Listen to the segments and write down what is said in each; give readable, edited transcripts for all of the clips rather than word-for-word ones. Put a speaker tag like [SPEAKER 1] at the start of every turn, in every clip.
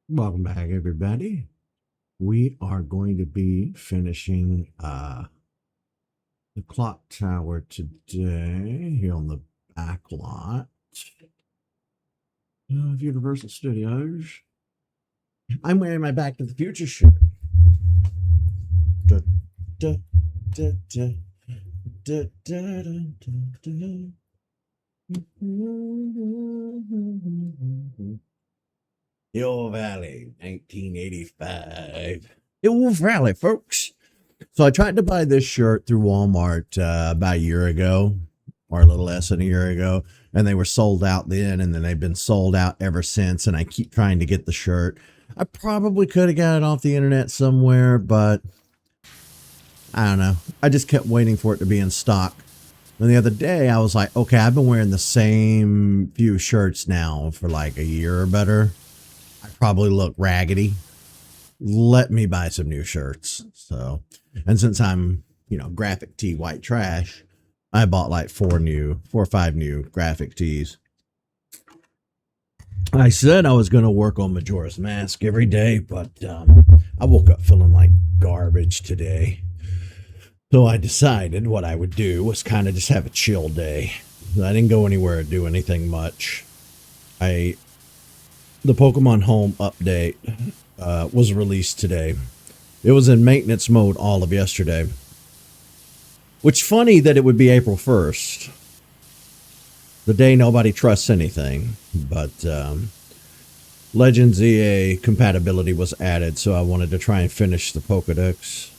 [SPEAKER 1] Welcome back, everybody. We are going to be finishing the clock tower today here on the back lot of Universal Studios. I'm wearing my Back to the Future shirt. Da, da, da, da, da, da, da, da. Hill Valley, 1985. Hill Valley, folks. So I tried to buy this shirt through Walmart about a year ago, or a little less than a year ago, and they were sold out then, and then they've been sold out ever since. And I keep trying to get the shirt. I probably could have got it off the internet somewhere, but I don't know. I just kept waiting for it to be in stock. And the other day, I was like, okay, I've been wearing the same few shirts now for like a year or better. I probably look raggedy. Let me buy some new shirts. So, and since I'm, graphic tee white trash, I bought like four or five new graphic tees. I said I was going to work on Majora's Mask every day, but I woke up feeling like garbage today. So I decided what I would do was kind of just have a chill day. I didn't go anywhere or do anything much. The Pokemon Home update was released today. It was in maintenance mode all of yesterday. Which funny that it would be April 1st. The day nobody trusts anything. But Legends EA compatibility was added, so I wanted to try and finish the Pokedex.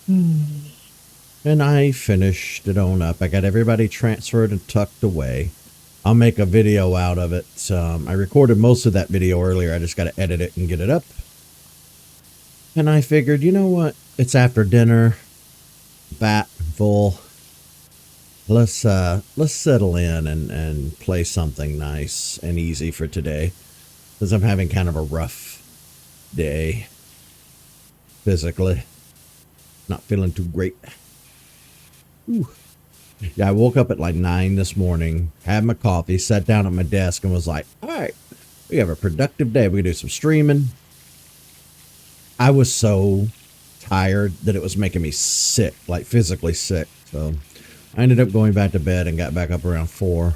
[SPEAKER 1] And I finished it on up. I got everybody transferred and tucked away. I'll make a video out of it. I recorded most of that video earlier. I just got to edit it and get it up. And I figured, you know what? It's after dinner. Bat full. Let's settle in and play something nice and easy for today. Because I'm having kind of a rough day. Physically. Not feeling too great. Ooh. Yeah, I woke up at like 9 this morning, had my coffee, sat down at my desk, and was like, all right, we have a productive day. We can do some streaming. I was so tired that it was making me sick, like physically sick. So I ended up going back to bed and got back up around 4.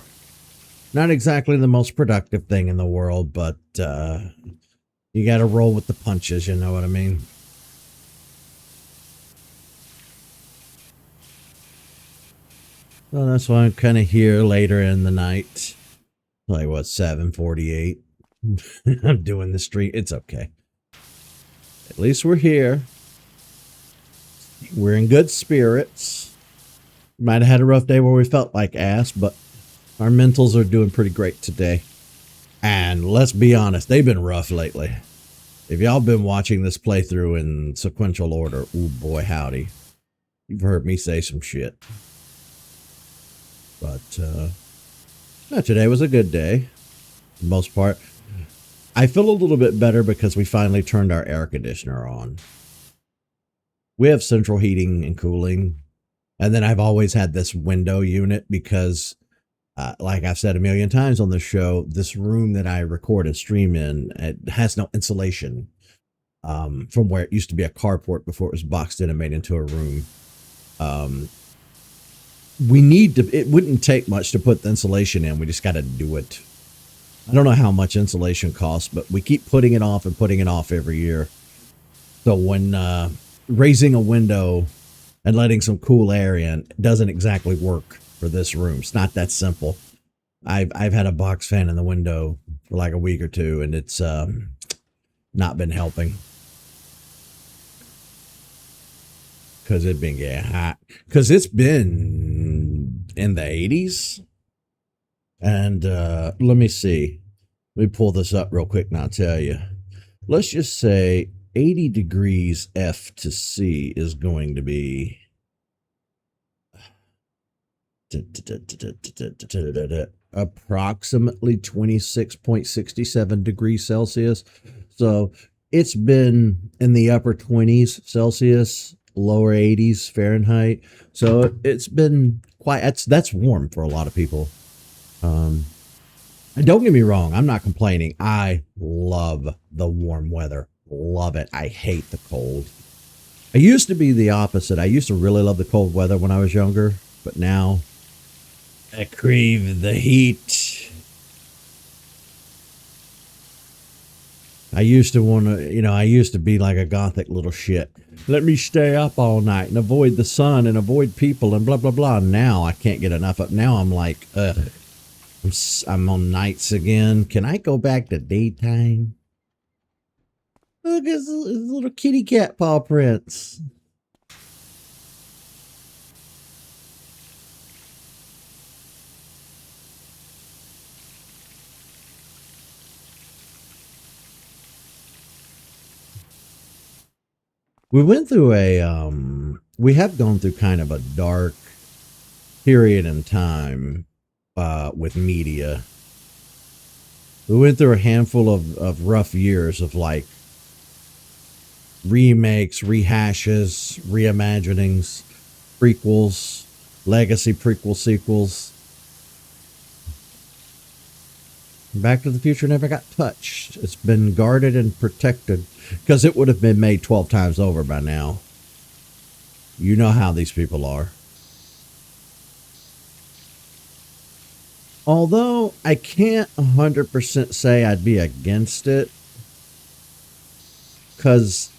[SPEAKER 1] Not exactly the most productive thing in the world, but you got to roll with the punches, you know what I mean? Well, that's why I'm kind of here later in the night. Like, what, 7:48? I'm doing the street. It's okay. At least we're here. We're in good spirits. Might have had a rough day where we felt like ass, but our mentals are doing pretty great today. And let's be honest, they've been rough lately. If y'all been watching this playthrough in sequential order, ooh boy howdy. You've heard me say some shit. But today was a good day, for the most part. I feel a little bit better because we finally turned our air conditioner on. We have central heating and cooling. And then I've always had this window unit because, like I've said a million times on the show, this room that I record and stream in, it has no insulation from where it used to be a carport before it was boxed in and made into a room. It wouldn't take much to put the insulation in. We just got to do it. I don't know how much insulation costs, but we keep putting it off and putting it off every year. So when raising a window and letting some cool air in doesn't exactly work for this room. It's not that simple. I've had a box fan in the window for like a week or two, and it's not been helping. Because it's been getting hot. Because it's been in the 80s. And let me see. Let me pull this up real quick and I'll tell you. Let's just say 80 degrees F to C is going to be approximately 26.67 degrees Celsius. So it's been in the upper 20s Celsius, lower 80s Fahrenheit. So it's been quite, that's warm for a lot of people. And don't get me wrong, I'm not complaining. I love the warm weather. Love it. I hate the cold. I used to be the opposite. I used to really love the cold weather when I was younger, but now I crave the heat. I used to want to, I used to be like a gothic little shit. Let me stay up all night and avoid the sun and avoid people and blah, blah, blah. Now I can't get enough of. Now I'm like, ugh. I'm on nights again. Can I go back to daytime? Look, it's little kitty cat paw prints. We went through we have gone through kind of a dark period in time with media. We went through a handful of rough years of like remakes, rehashes, reimaginings, prequels, legacy prequel sequels. Back to the Future never got touched. It's been guarded and protected because it would have been made 12 times over by now. You know how these people are. Although I can't 100% say I'd be against it, because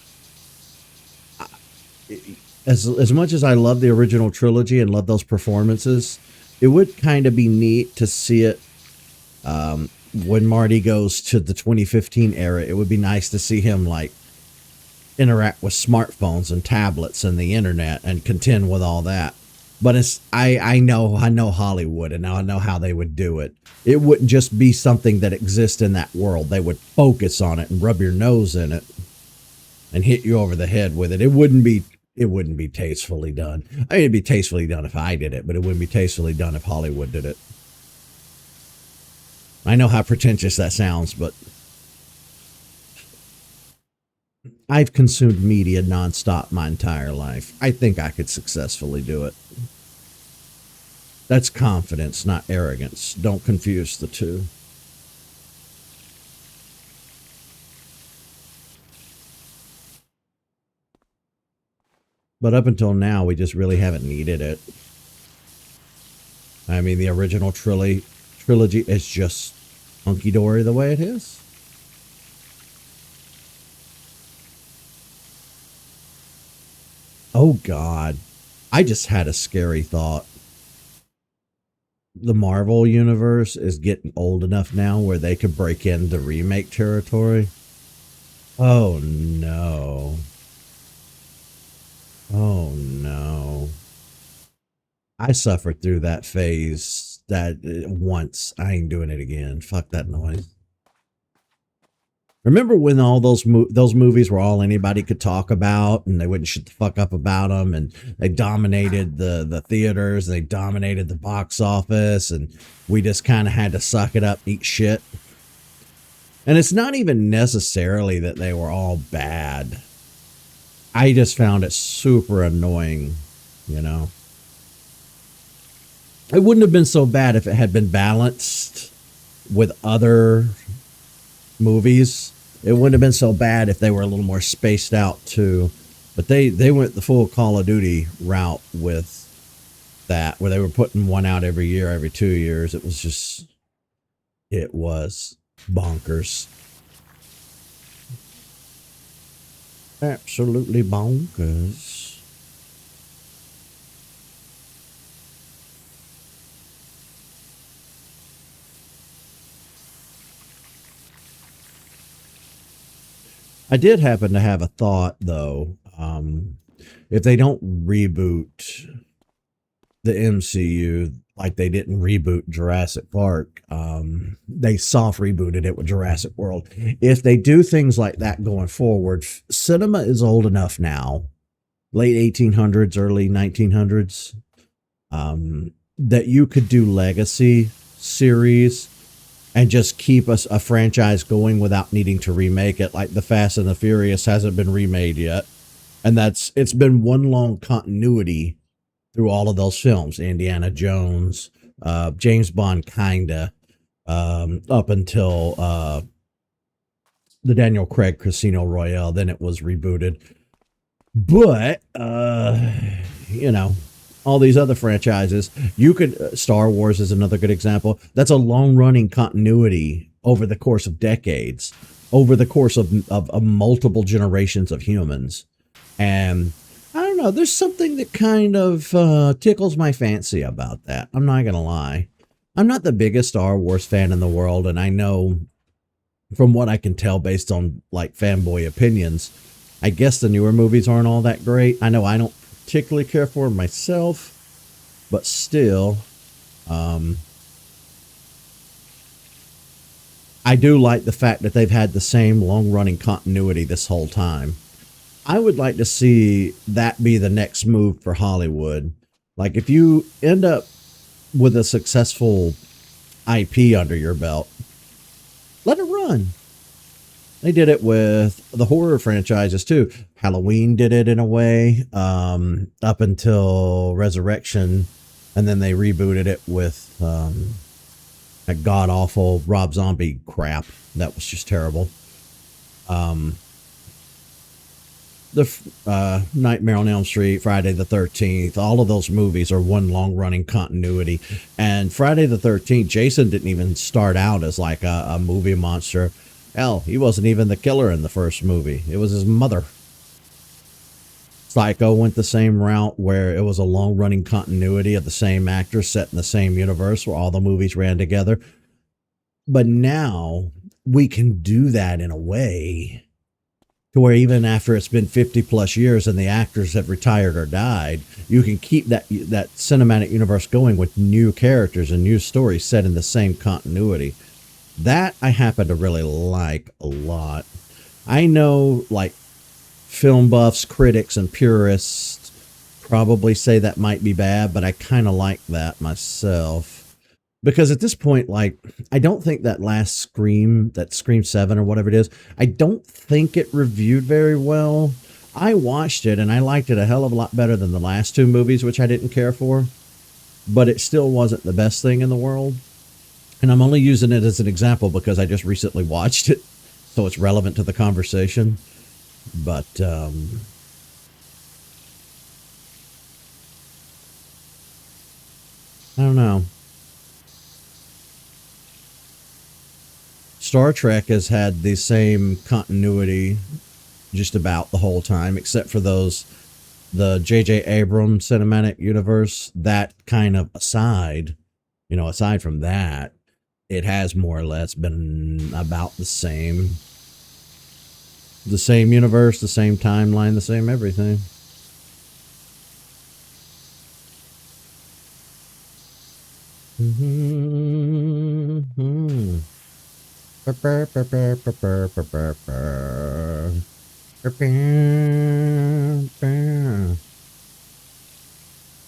[SPEAKER 1] as much as I love the original trilogy and love those performances, it would kind of be neat to see it when Marty goes to the 2015 era. It would be nice to see him like interact with smartphones and tablets and the internet and contend with all that. But it's I know Hollywood, and I know how they would do it. It wouldn't just be something that exists in that world. They would focus on it and rub your nose in it and hit you over the head with it. It wouldn't be tastefully done. I mean, it'd be tastefully done if I did it, but it wouldn't be tastefully done if Hollywood did it. I know how pretentious that sounds, but I've consumed media nonstop my entire life. I think I could successfully do it. That's confidence, not arrogance. Don't confuse the two. But up until now, we just really haven't needed it. I mean, the original trilogy is just hunky-dory the way it is. Oh, God. I just had a scary thought. The Marvel universe is getting old enough now where they could break into remake territory. Oh, no. Oh, no. I suffered through that phase once. I ain't doing it again. Fuck that noise. Remember when all those movies were all anybody could talk about, and they wouldn't shut the fuck up about them, and they dominated the theaters, and they dominated the box office, and we just kind of had to suck it up, eat shit. And it's not even necessarily that they were all bad. I just found it super annoying, you know. It wouldn't have been so bad if it had been balanced with other movies. It wouldn't have been so bad if they were a little more spaced out too. But they went the full Call of Duty route with that, where they were putting one out every year, every 2 years. It was bonkers. Absolutely bonkers. I did happen to have a thought, though. If they don't reboot the MCU like they didn't reboot Jurassic Park, they soft rebooted it with Jurassic World. If they do things like that going forward, cinema is old enough now, late 1800s, early 1900s, that you could do legacy series and just keep us a franchise going without needing to remake it. Like the Fast and the Furious hasn't been remade yet, and it's been one long continuity through all of those films. Indiana Jones, James Bond, kinda, up until the Daniel Craig Casino Royale. Then it was rebooted. But you know, all these other franchises, you could Star Wars is another good example. That's a long running continuity over the course of decades, over the course of multiple generations of humans. And I don't know, there's something that kind of tickles my fancy about that. I'm not gonna lie. I'm not the biggest Star Wars fan in the world, and I know from what I can tell based on like fanboy opinions, I guess the newer movies aren't all that great. I know I don't particularly care for them myself, but still, I do like the fact that they've had the same long running continuity this whole time. I would like to see that be the next move for Hollywood. Like if you end up with a successful IP under your belt, let it run. They did it with the horror franchises too. Halloween did it in a way, up until Resurrection, and then they rebooted it with a god awful Rob Zombie crap that was just terrible. The Nightmare on Elm Street, Friday the 13th, all of those movies are one long running continuity. And Friday the 13th, Jason didn't even start out as like a movie monster. Hell, he wasn't even the killer in the first movie. It was his mother. Psycho went the same route where it was a long running continuity of the same actors set in the same universe where all the movies ran together. But now we can do that in a way to where even after it's been 50 plus years and the actors have retired or died, you can keep that cinematic universe going with new characters and new stories set in the same continuity. That I happen to really like a lot. I know like film buffs, critics, and purists probably say that might be bad, but I kind of like that myself. Because at this point, like, I don't think that last Scream, that Scream 7 or whatever it is, I don't think it reviewed very well. I watched it and I liked it a hell of a lot better than the last two movies, which I didn't care for. But it still wasn't the best thing in the world. And I'm only using it as an example because I just recently watched it, so it's relevant to the conversation. But I don't know. Star Trek has had the same continuity just about the whole time, except for the J.J. Abrams cinematic universe. That kind of aside, aside from that, it has more or less been about the same. The same universe, the same timeline, the same everything.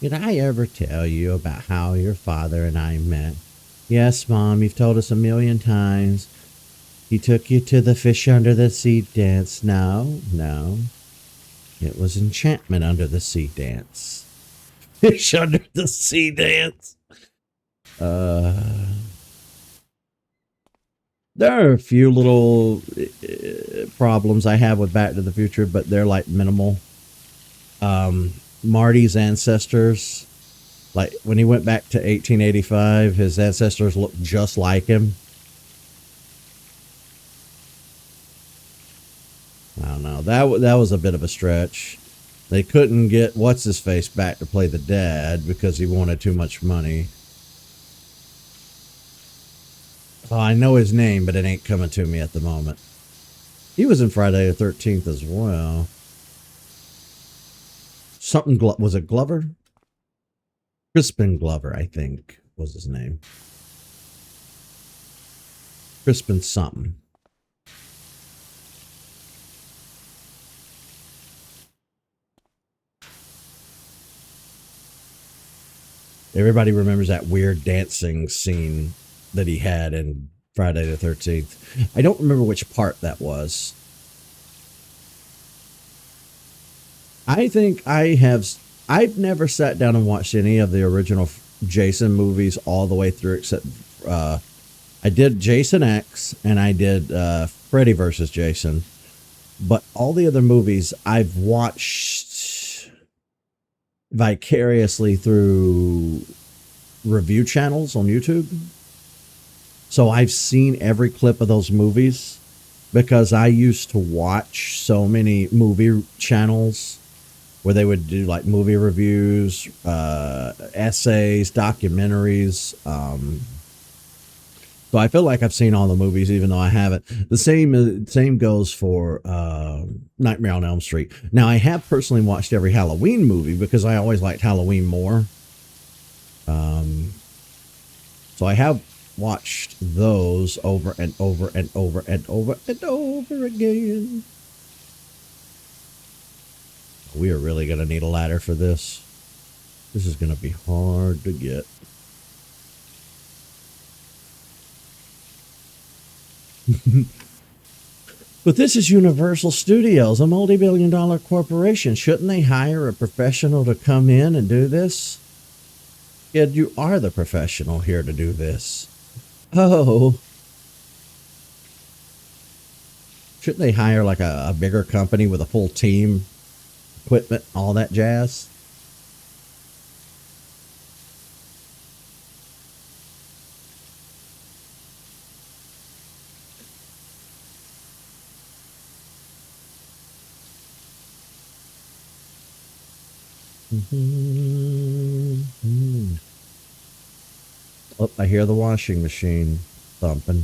[SPEAKER 1] Did I ever tell you about how your father and I met? Yes, Mom, you've told us a million times. He took you to the fish under the sea dance. No. It was enchantment under the sea dance. Fish under the sea dance. There are a few little problems I have with Back to the Future, but they're like minimal. Marty's ancestors, like when he went back to 1885, his ancestors looked just like him. I don't know. That was a bit of a stretch. They couldn't get what's his face back to play the dad because he wanted too much money. Oh, I know his name, but it ain't coming to me at the moment. He was in Friday the 13th as well. Was it Glover? Crispin Glover, I think, was his name. Crispin something. Everybody remembers that weird dancing scene that he had in Friday the 13th. I don't remember which part that was. I think I've never sat down and watched any of the original Jason movies all the way through except I did Jason X and I did Freddy versus Jason. But all the other movies I've watched vicariously through review channels on YouTube. So I've seen every clip of those movies because I used to watch so many movie channels where they would do like movie reviews, essays, documentaries. So I feel like I've seen all the movies, even though I haven't. The same goes for Nightmare on Elm Street. Now I have personally watched every Halloween movie because I always liked Halloween more. So I have watched those over and over and over and over and over again. We are really going to need a ladder for this. This is going to be hard to get. But this is Universal Studios, a multi-billion-dollar corporation. Shouldn't they hire a professional to come in and do this? Kid, you are the professional here to do this. Oh. Shouldn't they hire like a bigger company with a full team, equipment, all that jazz? Oh, I hear the washing machine thumping.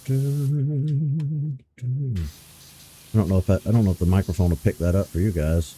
[SPEAKER 1] I don't know if the microphone will pick that up for you guys.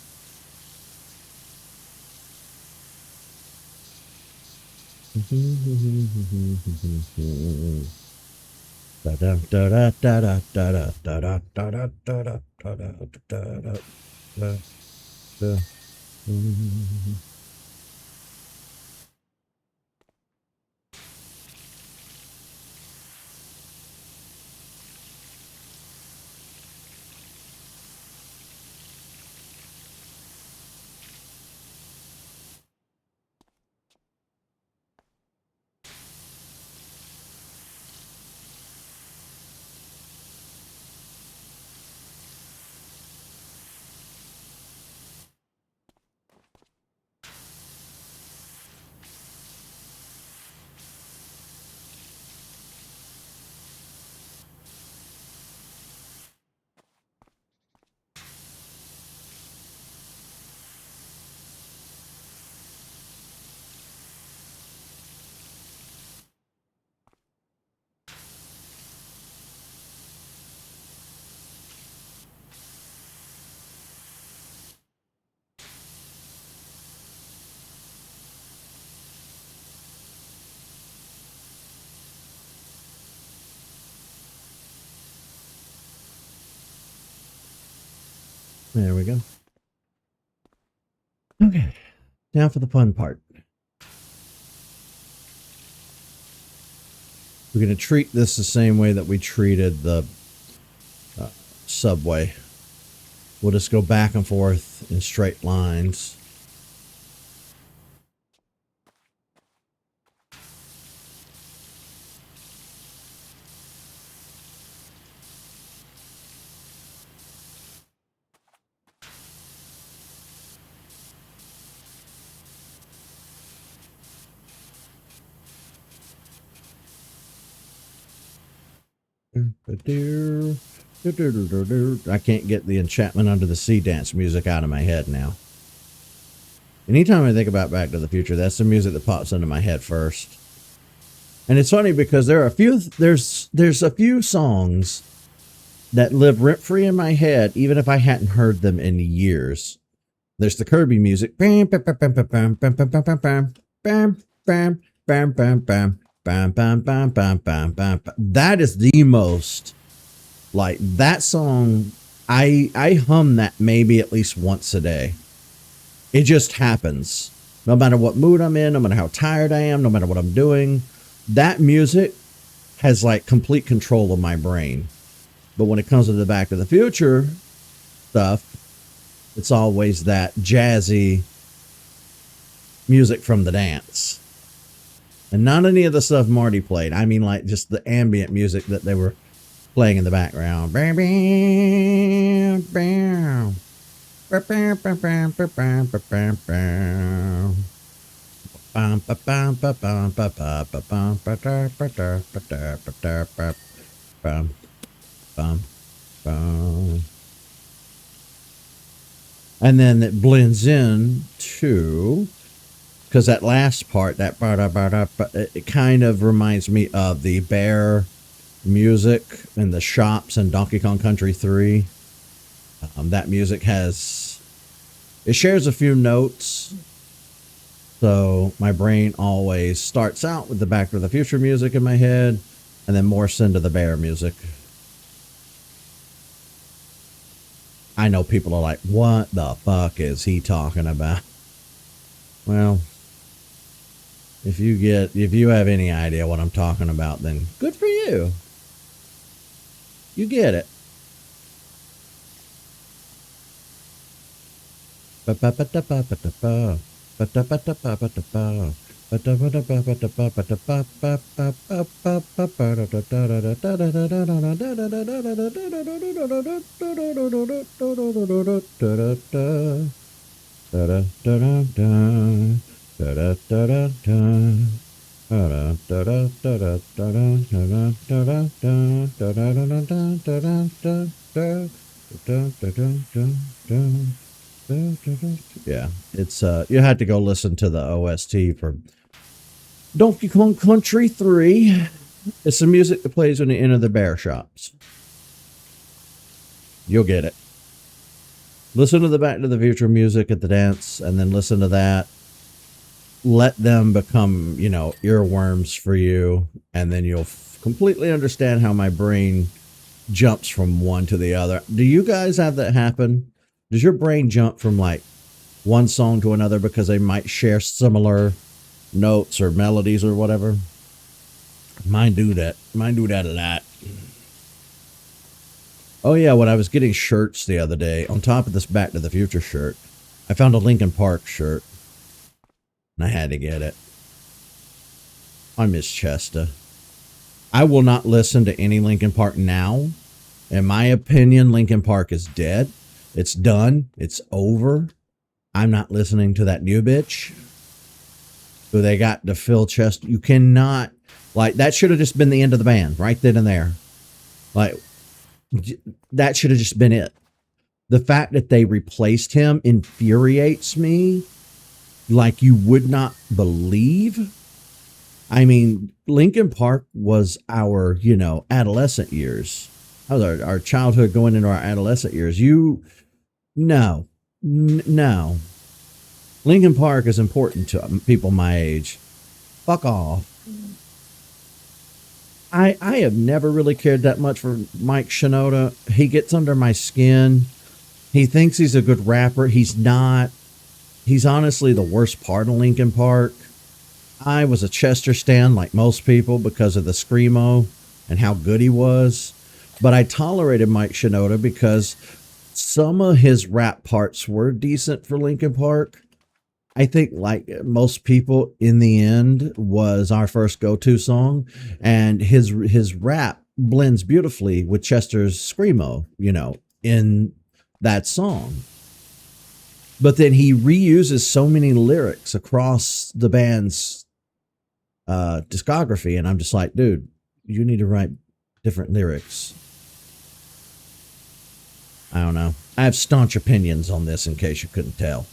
[SPEAKER 1] There we go. Okay, now for the fun part. We're going to treat this the same way that we treated the subway. We'll just go back and forth in straight lines. I can't get the Enchantment Under the Sea dance music out of my head now. Anytime I think about Back to the Future, that's the music that pops into my head first. And it's funny because there's a few songs that live rent free in my head, even if I hadn't heard them in years. There's the Kirby music. Bam, bam, bam, bam, bam, bam, bam, bam, bam, bam, bam, bam, bam, bam, bam. Bam, bam, bam, bam, bam, bam. That is the most, like, that song, I hum that maybe at least once a day. It just happens. No matter what mood I'm in, no matter how tired I am, no matter what I'm doing, that music has, like, complete control of my brain. But when it comes to the Back to the Future stuff, it's always that jazzy music from the dance. And not any of the stuff Marty played. I mean, like just the ambient music that they were playing in the background. Bam, bam, bam. Bam, bam, bam, bam, bam, bam, bam, bam. Bum, ba, bum, ba, bum, ba, ba, ba, bum, ba, da, ba, da, ba, da, ba, da, ba, bum, bum, bum. And then it blends in to, because that last part, that ba, da, ba, da, ba, it kind of reminds me of the bear music in the shops in Donkey Kong Country 3. That music it shares a few notes. So my brain always starts out with the Back to the Future music in my head and then morphs into the bear music. I know people are like, what the fuck is he talking about? Well, if you have any idea what I'm talking about, then good for you. You get it. Yeah, it's you had to go listen to the OST for Donkey Kong Country 3. It's the music that plays when you enter the bear shops. You'll get it. Listen to the Back to the Future music at the dance, and then listen to that. Let them become, earworms for you, and then you'll completely understand how my brain jumps from one to the other. Do you guys have that happen? Does your brain jump from like one song to another because they might share similar notes or melodies or whatever? Mine do that. Mine do that a lot. Oh yeah, when I was getting shirts the other day, on top of this Back to the Future shirt, I found a Linkin Park shirt. And I had to get it. I miss Chester. I will not listen to any Linkin Park now. In my opinion, Linkin Park is dead. It's done. It's over. I'm not listening to that new bitch who they got to fill Chester. You cannot, like, that should have just been the end of the band right then and there. Like, that should have just been it. The fact that they replaced him infuriates me like you would not believe. I mean, Linkin Park was our, adolescent years. That was our childhood going into our adolescent years. No. Linkin Park is important to people my age. Fuck off. I have never really cared that much for Mike Shinoda. He gets under my skin. He thinks he's a good rapper. He's not. He's honestly the worst part of Linkin Park. I was a Chester stan like most people because of the screamo and how good he was. But I tolerated Mike Shinoda because some of his rap parts were decent for Linkin Park. I think, like most people, in the end, was our first go-to song, and his rap blends beautifully with Chester's screamo, in that song. But then he reuses so many lyrics across the band's discography, and I'm just like, dude, you need to write different lyrics. I don't know. I have staunch opinions on this, in case you couldn't tell.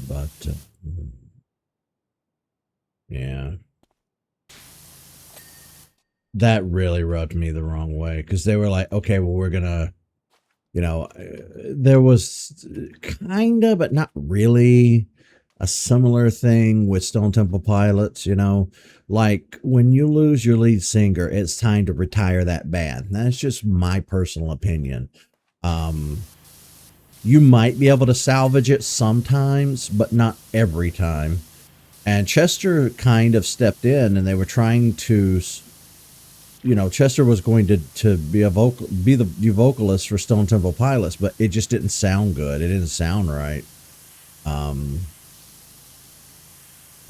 [SPEAKER 1] But yeah, that really rubbed me the wrong way, because they were like, okay, well, we're gonna, there was kind of, but not really, a similar thing with Stone Temple Pilots. Like when you lose your lead singer, it's time to retire that band. That's just my personal opinion. You might be able to salvage it sometimes, but not every time. And Chester kind of stepped in, and they were trying to, Chester was going to be the vocalist for Stone Temple Pilots, but it just didn't sound good. It didn't sound right.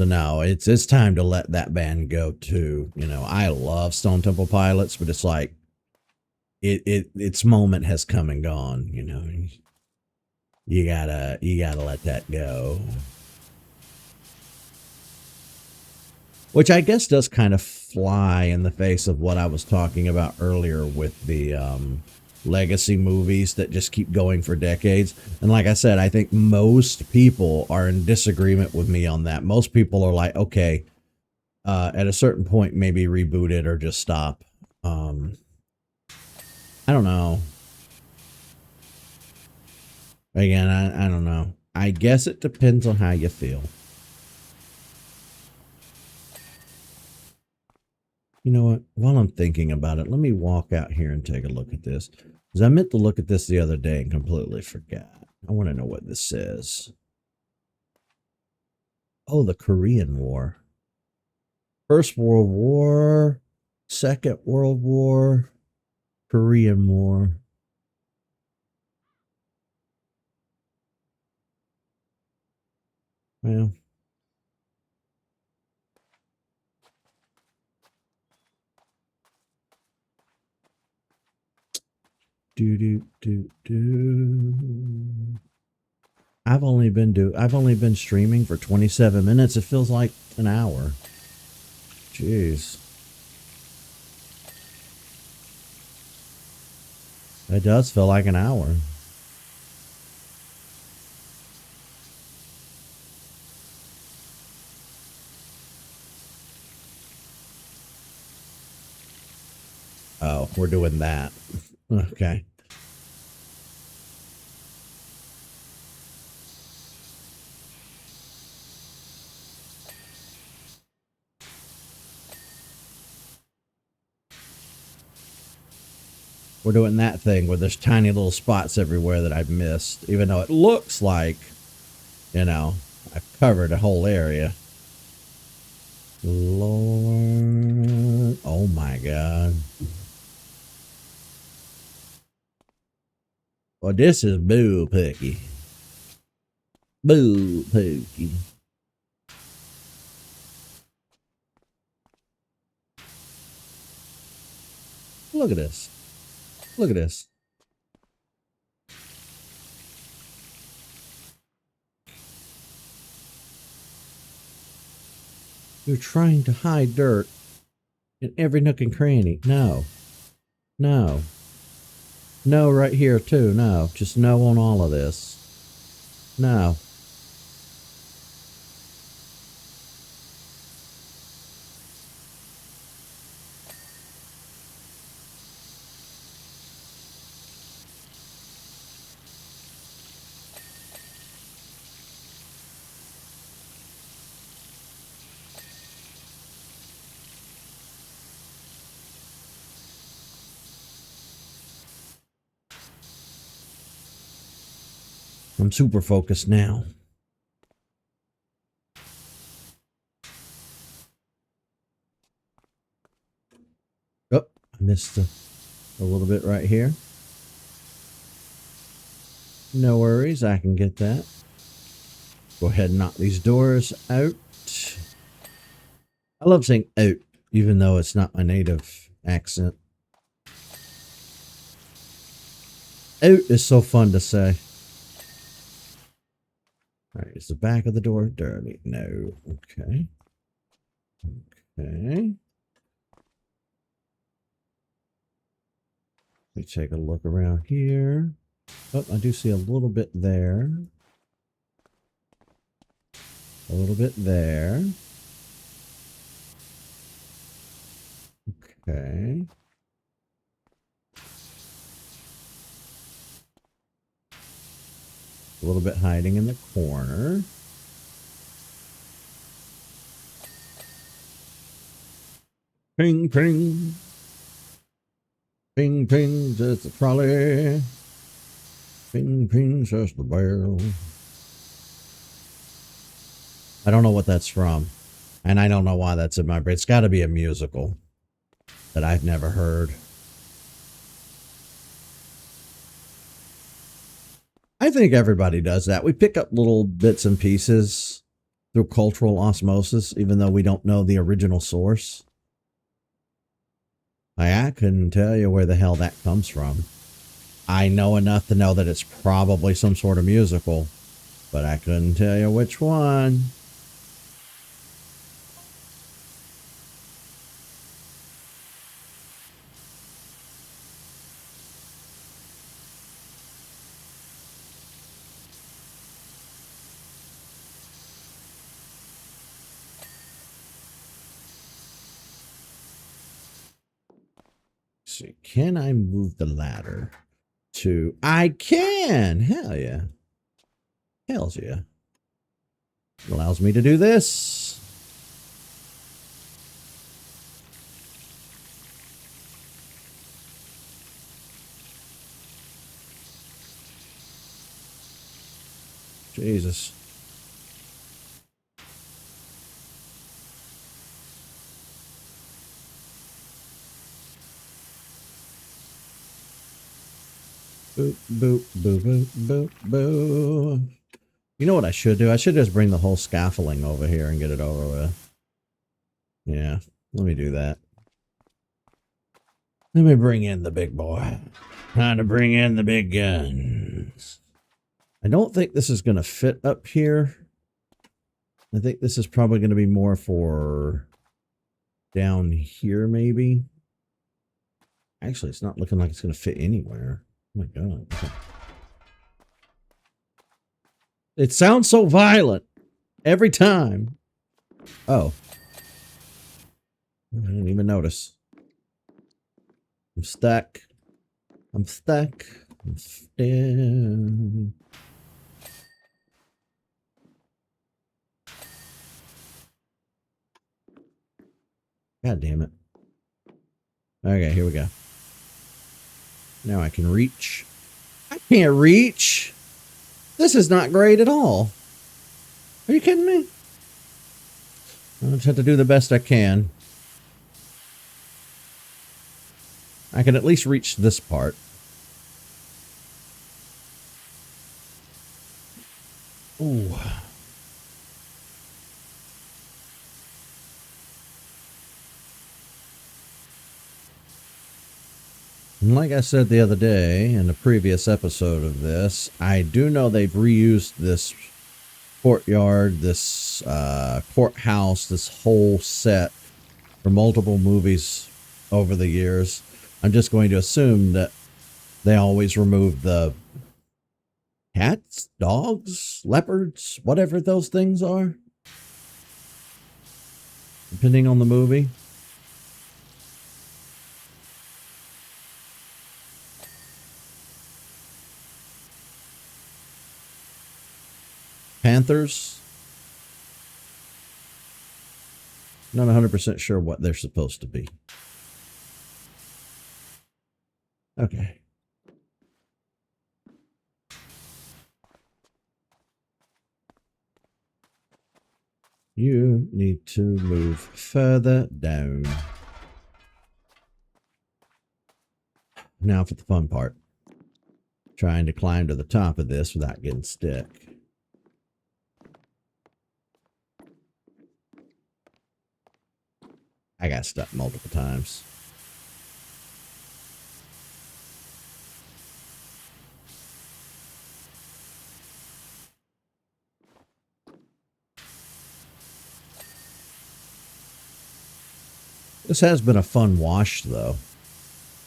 [SPEAKER 1] So no, it's time to let that band go too. You know, I love Stone Temple Pilots, but it's like its moment has come and gone. You know, you gotta let that go. Which I guess does kind of fly in the face of what I was talking about earlier with the legacy movies that just keep going for decades. And like I said, I think most people are in disagreement with me on that. Most people are like, okay, at a certain point, maybe reboot it or just stop. I don't know. Again, I don't know. I guess it depends on how you feel. You know what? While I'm thinking about it, let me walk out here and take a look at this. Because I meant to look at this the other day and completely forgot. I want to know what this says. Oh, the Korean War. First World War, Second World War, Korean War. Well, I've only been streaming for 27 minutes. It feels like an hour. Jeez. It does feel like an hour. Oh, we're doing that. Okay. We're doing that thing where there's tiny little spots everywhere that I've missed, even though it looks like, you know, I've covered a whole area. Lord. Oh my God. Well, this is boo pookie. Boo pookie. Look at this. Look at this. You're trying to hide dirt in every nook and cranny. No. No. No right here too. No. Just no on all of this. No. I'm super focused now. Oh, I missed a little bit right here. No worries, I can get that. Go ahead and knock these doors out. I love saying out, even though it's not my native accent. Out is so fun to say. All right, is the back of the door dirty? No. Okay. Okay. Let me take a look around here. Oh, I do see a little bit there. A little bit there. Okay. A little bit hiding in the corner. Ping, ping. Ping, ping, says the trolley. Ping, ping, says the bell. I don't know what that's from. And I don't know why that's in my brain. It's got to be a musical that I've never heard. I think everybody does that. We pick up little bits and pieces through cultural osmosis, even though we don't know the original source. I couldn't tell you where the hell that comes from. I know enough to know that it's probably some sort of musical, but I couldn't tell you which one. Let's see, can I move the ladder to... I can! Hell yeah. Hells yeah. It allows me to do this. Jesus. Boop, boop, boop, boop, boop, boop. You know what I should do? I should just bring the whole scaffolding over here and get it over with. Yeah, let me do that. Let me bring in the big boy. Time to bring in the big guns. I don't think this is going to fit up here. I think this is probably going to be more for down here, maybe. Actually, it's not looking like it's going to fit anywhere. Oh my God. It sounds so violent every time. Oh. I didn't even notice. I'm stuck. I'm stuck. I'm stuck. God damn it. Okay, here we go. Now I can reach. I can't reach. This is not great at all. Are you kidding me? I'll just have to do the best I can. I can at least reach this part. Ooh. And like I said the other day in a previous episode of this, I do know they've reused this courtyard, this courthouse, this whole set for multiple movies over the years. I'm just going to assume that they always remove the cats, dogs, leopards, whatever those things are, depending on the movie. Panthers. Not 100% sure what they're supposed to be. Okay. You need to move further down. Now for the fun part. Trying to climb to the top of this without getting stuck. I got stuck multiple times. This has been a fun wash, though.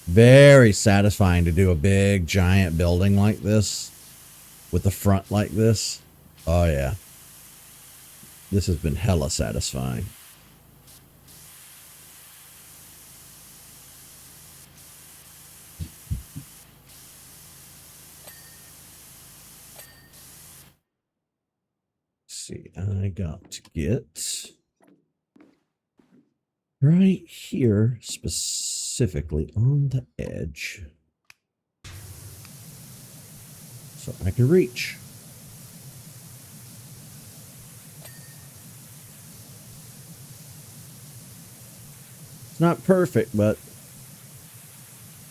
[SPEAKER 1] Very satisfying to do a big, giant building like this with the front like this. Oh, yeah. This has been hella satisfying. See, I got to get right here, specifically on the edge, so I can reach. It's not perfect, but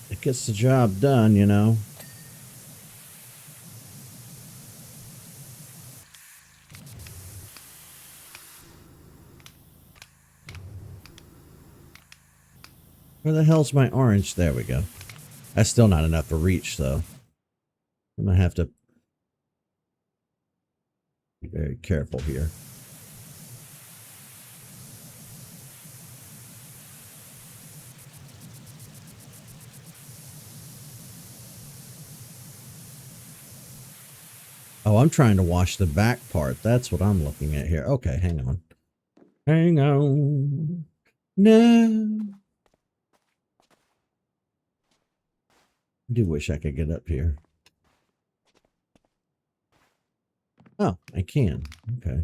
[SPEAKER 1] it gets the job done, you know. Where the hell's my orange? There we go. That's still not enough to reach, though. I'm gonna have to be very careful here. Oh, I'm trying to wash the back part. That's what I'm looking at here. Okay, hang on. Hang on. No. I do wish I could get up here. Oh, I can. Okay.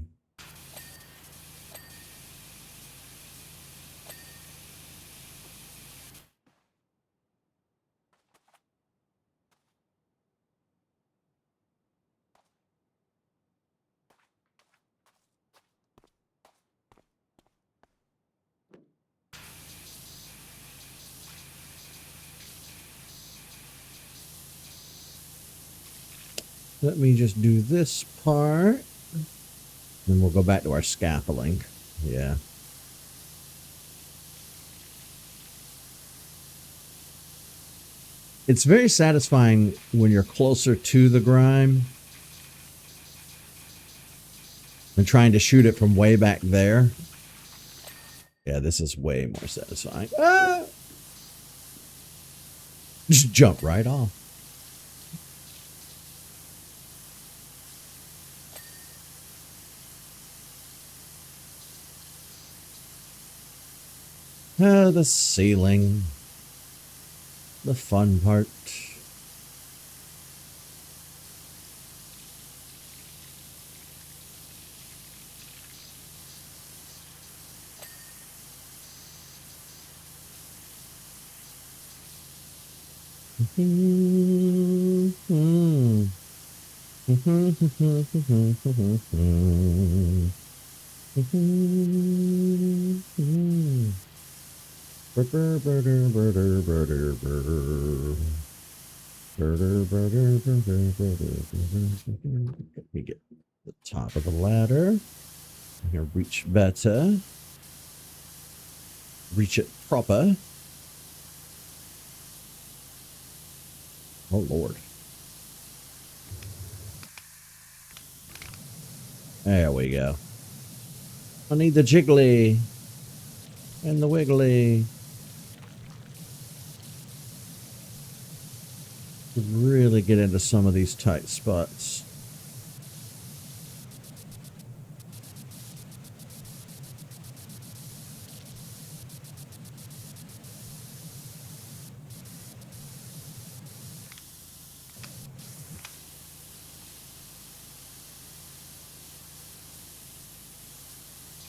[SPEAKER 1] Let me just do this part. Then we'll go back to our scaffolding. Yeah. It's very satisfying when you're closer to the grime than trying to shoot it from way back there. Yeah, this is way more satisfying. Ah! Just jump right off. Ah, the ceiling. The fun part. Let me get the top of the ladder. I'm gonna reach better. Reach it proper. Oh Lord. There we go. I need the jiggly and the wiggly. To really get into some of these tight spots.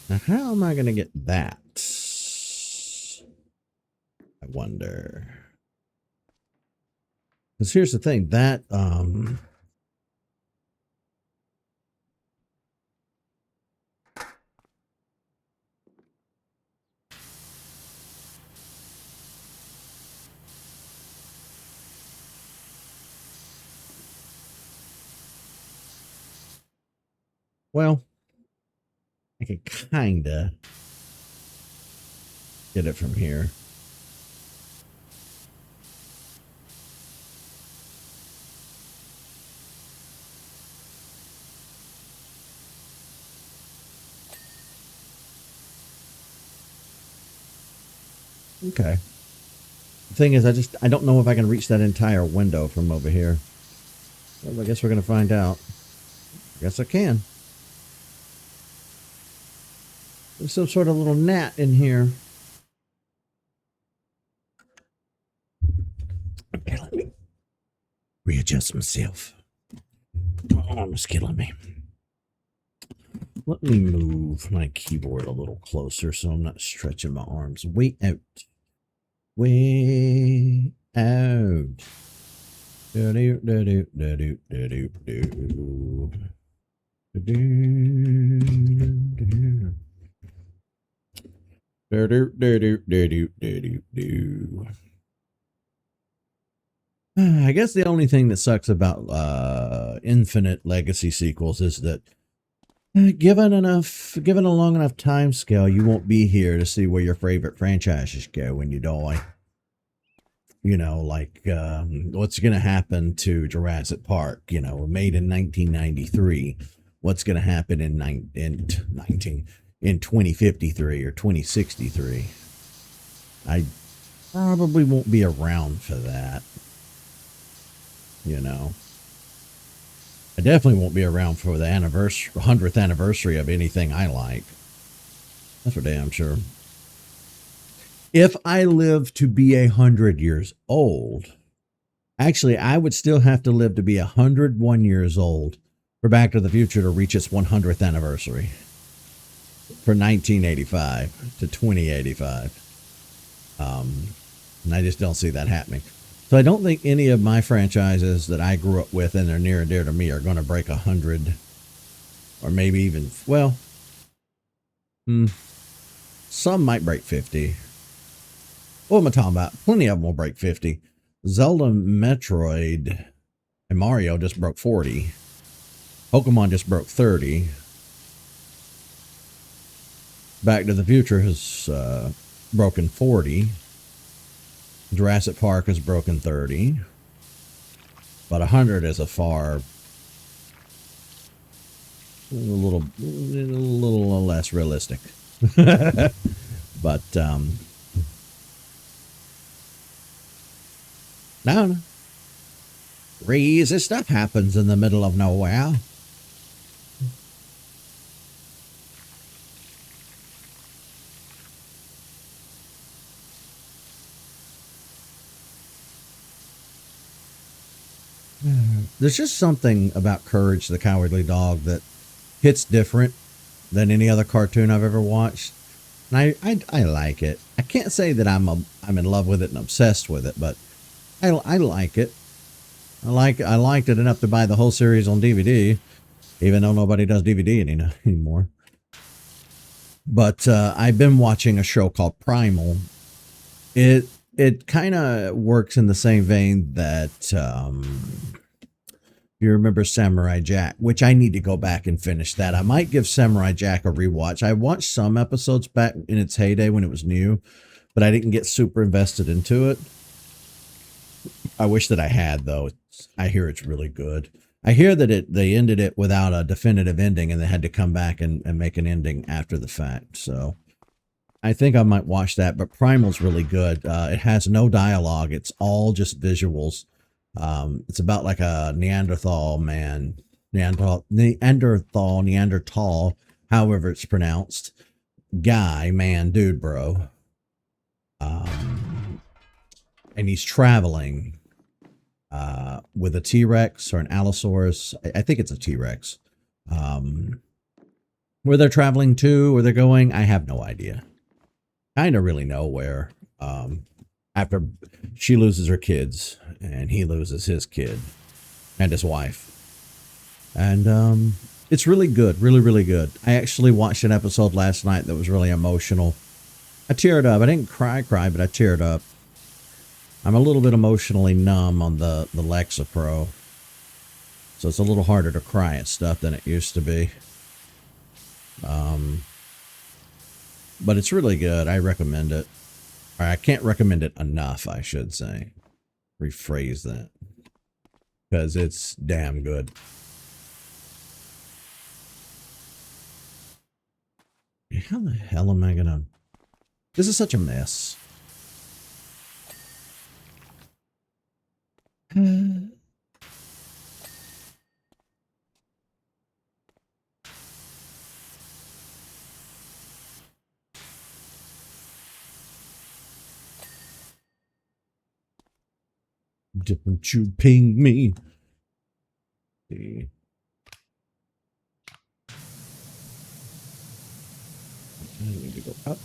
[SPEAKER 1] Now, how am I going to get that? I wonder. Because here's the thing, that, well, I could kinda get it from here. Okay. The thing is, I don't know if I can reach that entire window from over here. Well, I guess we're going to find out. I guess I can. There's some sort of little gnat in here. Okay, let me readjust myself. Oh, it's killing me. Let me move my keyboard a little closer so I'm not stretching my arms way out. Way out. Da-do, da-do, da-do, da-do, do. I guess the only thing that sucks about infinite legacy sequels is that given a long enough time scale, you won't be here to see where your favorite franchises go when you die. You know, like what's going to happen to Jurassic Park? You know, made in 1993. What's going to happen in 2053 or 2063? I probably won't be around for that. You know, I definitely won't be around for the 100th anniversary of anything I like. That's for damn sure. If I live to be 100 years old, actually, I would still have to live to be 101 years old for Back to the Future to reach its 100th anniversary for 1985 to 2085. And I just don't see that happening. So I don't think any of my franchises that I grew up with and they're near and dear to me are going to break 100, or maybe even, well, some might break 50. What am I talking about? Plenty of them will break 50. Zelda, Metroid, and Mario just broke 40. Pokemon just broke 30. Back to the Future has broken 40. Jurassic Park has broken 30. But 100 is a little less realistic. But no. Crazy stuff happens in the middle of nowhere. There's just something about Courage the Cowardly Dog that hits different than any other cartoon I've ever watched. And I like it. I can't say that I'm in love with it and obsessed with it, but I like it. I liked it enough to buy the whole series on DVD, even though nobody does DVD anymore. But I've been watching a show called Primal. It kind of works in the same vein that you remember Samurai Jack, which I need to go back and finish that. I might give Samurai Jack a rewatch. I watched some episodes back in its heyday when it was new, but I didn't get super invested into it. I wish that I had, though. I hear it's really good. I hear that they ended it without a definitive ending and they had to come back and make an ending after the fact. So I think I might watch that, but Primal's really good. It has no dialogue. It's all just visuals. It's about like a Neanderthal, however it's pronounced, guy, man, dude, bro. And he's traveling with a T-Rex or an Allosaurus. I think it's a T-Rex. Where they're traveling to, where they're going, I have no idea. Kind of really nowhere. After she loses her kids and he loses his kid and his wife. And it's really good, really, really good. I actually watched an episode last night that was really emotional. I teared up. I didn't cry, but I teared up. I'm a little bit emotionally numb on the Lexapro. So it's a little harder to cry at stuff than it used to be. But it's really good. I recommend it. Or I can't recommend it enough, I should say. Rephrase that. Because it's damn good. How the hell am I gonna... This is such a mess. Don't you ping me. See. I need to go up.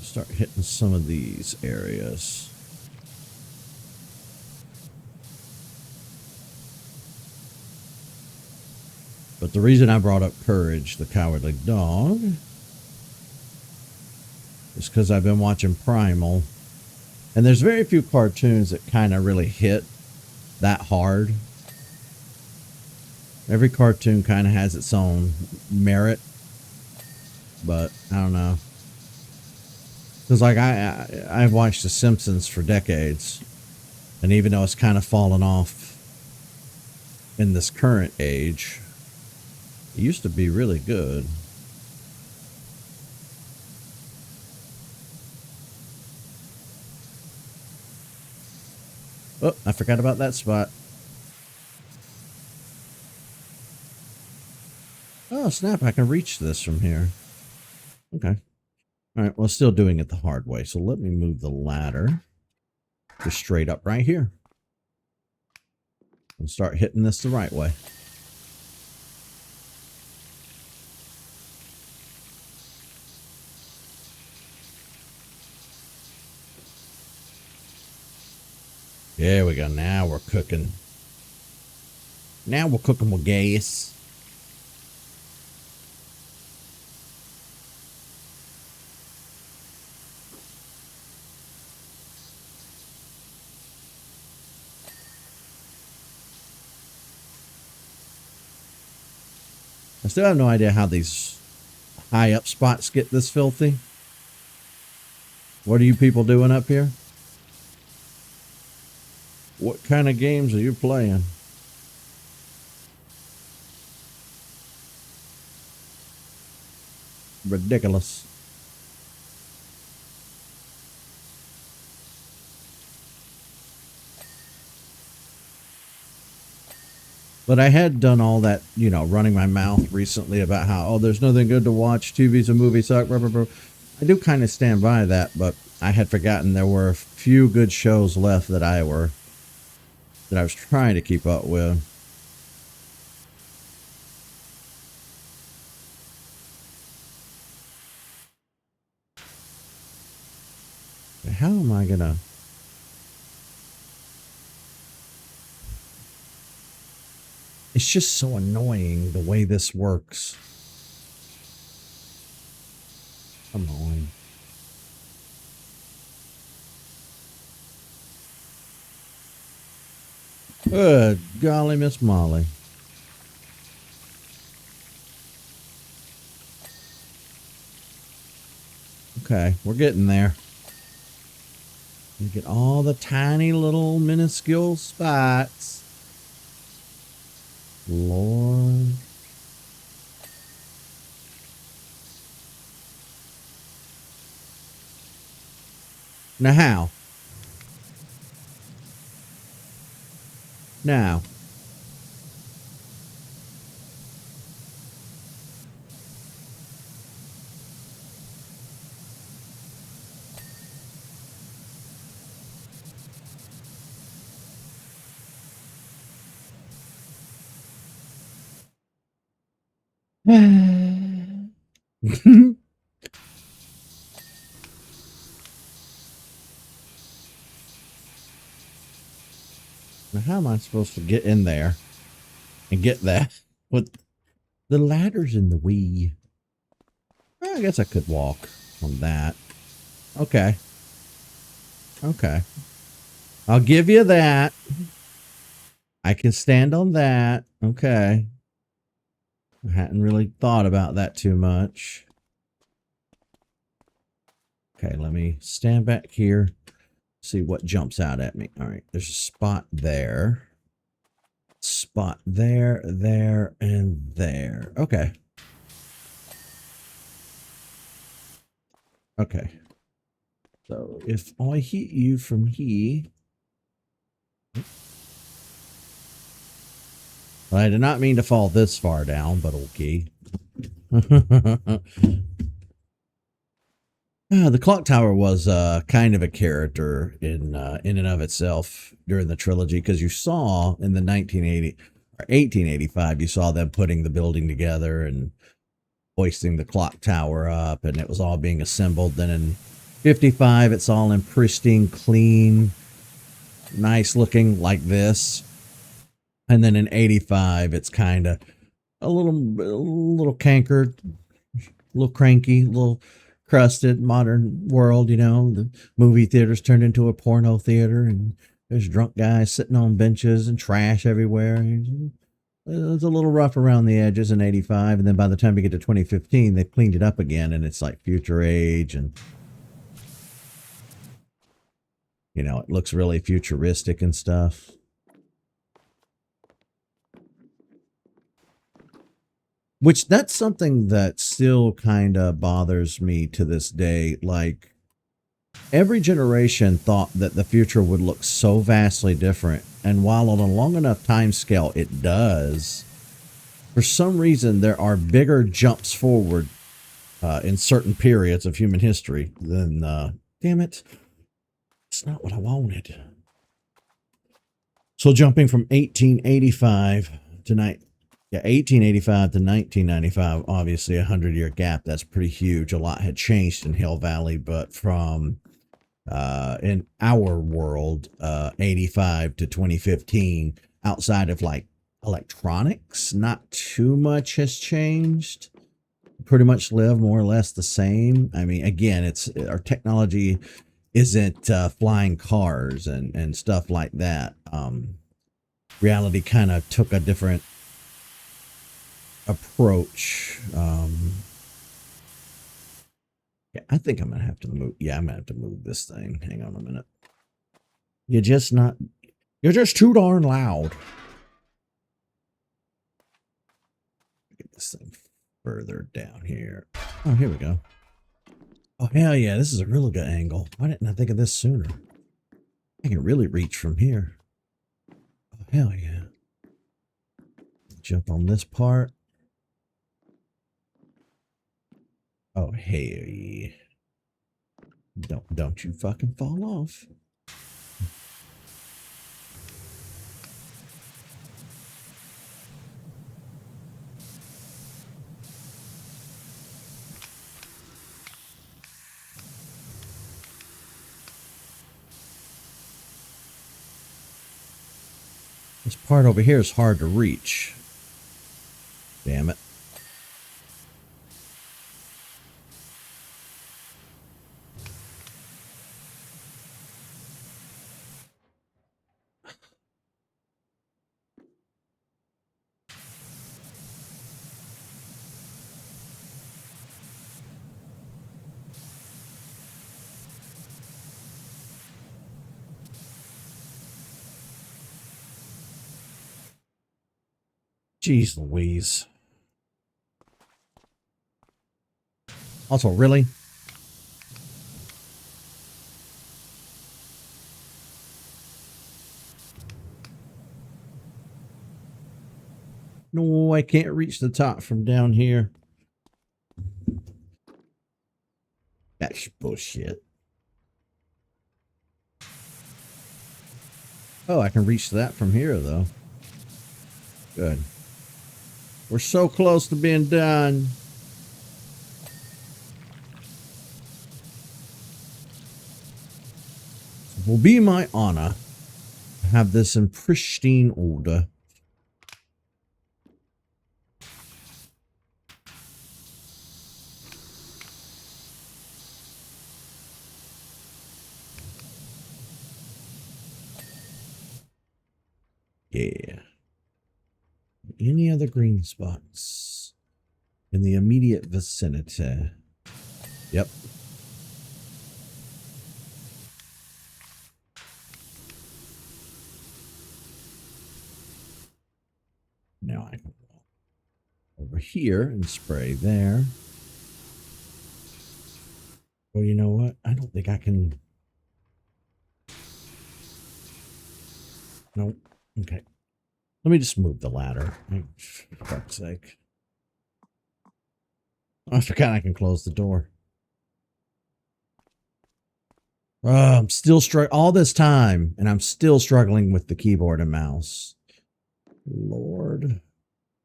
[SPEAKER 1] Start hitting some of these areas. But the reason I brought up Courage, the Cowardly Dog, is because I've been watching Primal. And there's very few cartoons that kind of really hit that hard. Every cartoon kind of has its own merit. But, I don't know. Because like I've watched The Simpsons for decades, and even though it's kind of fallen off in this current age, it used to be really good. Oh, I forgot about that spot. Oh, snap, I can reach this from here. Okay. All right, well, still doing it the hard way. So let me move the ladder just straight up right here and start hitting this the right way. There we go. Now we're cooking. Now we're cooking with gas. I still have no idea how these high up spots get this filthy. What are you people doing up here? What kind of games are you playing? Ridiculous. But I had done all that, you know, running my mouth recently about how, oh, there's nothing good to watch. TV's a movie suck. Blah, blah, blah. I do kind of stand by that, but I had forgotten there were a few good shows left that I was trying to keep up with. How am I gonna? It's just so annoying the way this works. Come on. Good golly, Miss Molly. Okay, we're getting there. You get all the tiny little minuscule spots. Lord. Now how? Now. Now how am I supposed to get in there and get that with the ladders in the way? Well, I guess I could walk on that. Okay. Okay. I'll give you that. I can stand on that. Okay. I hadn't really thought about that too much. Okay, let me stand back here. See what jumps out at me. All right, there's a spot there. Spot there, there, and there. Okay. Okay. So if I hit you from here. I did not mean to fall this far down, but okay. The clock tower was kind of a character in and of itself during the trilogy, because you saw in the 1980 or 1885, you saw them putting the building together and hoisting the clock tower up, and it was all being assembled. Then in 55, it's all in pristine, clean, nice looking like this. And then in 85, it's kind of a little cankered, a little cranky, a little crusted. Modern world, you know, the movie theater's turned into a porno theater, and there's drunk guys sitting on benches and trash everywhere. It's a little rough around the edges in 85, and then by the time we get to 2015, they've cleaned it up again, and it's like future age. And You know, it looks really futuristic and stuff. Which that's something that still kind of bothers me to this day. Like, every generation thought that the future would look so vastly different. And while on a long enough time scale it does, for some reason there are bigger jumps forward in certain periods of human history than, damn it, it's not what I wanted. So jumping from 1885 to 1885 to 1995, obviously a 100-year gap. That's pretty huge. A lot had changed in Hill Valley, but from in our world, 85 to 2015, outside of like electronics, not too much has changed. Pretty much live more or less the same. I mean, again, it's our technology isn't flying cars and stuff like that. Reality kind of took a different approach. Yeah, I think I'm gonna have to move. Yeah, I'm gonna have to move this thing. Hang on a minute. You're just too darn loud. Get this thing further down here. Oh, here we go. Oh, hell yeah, this is a really good angle. Why didn't I think of this sooner? I can really reach from here. Oh, hell yeah. Jump on this part. Oh, hey. Don't you fucking fall off. This part over here is hard to reach. Damn it. Jeez Louise. Also, really? No, I can't reach the top from down here. That's bullshit. Oh, I can reach that from here, though. Good. We're so close to being done. It will be my honor to have this in pristine order. Yeah. Any other green spots in the immediate vicinity? Yep. Now I can walk over here and spray there. Well, you know what? I don't think I can. Nope. Okay. Let me just move the ladder. For fuck's sake. I forgot I can close the door. I'm still struggling all this time, and I'm still struggling with the keyboard and mouse. Lord.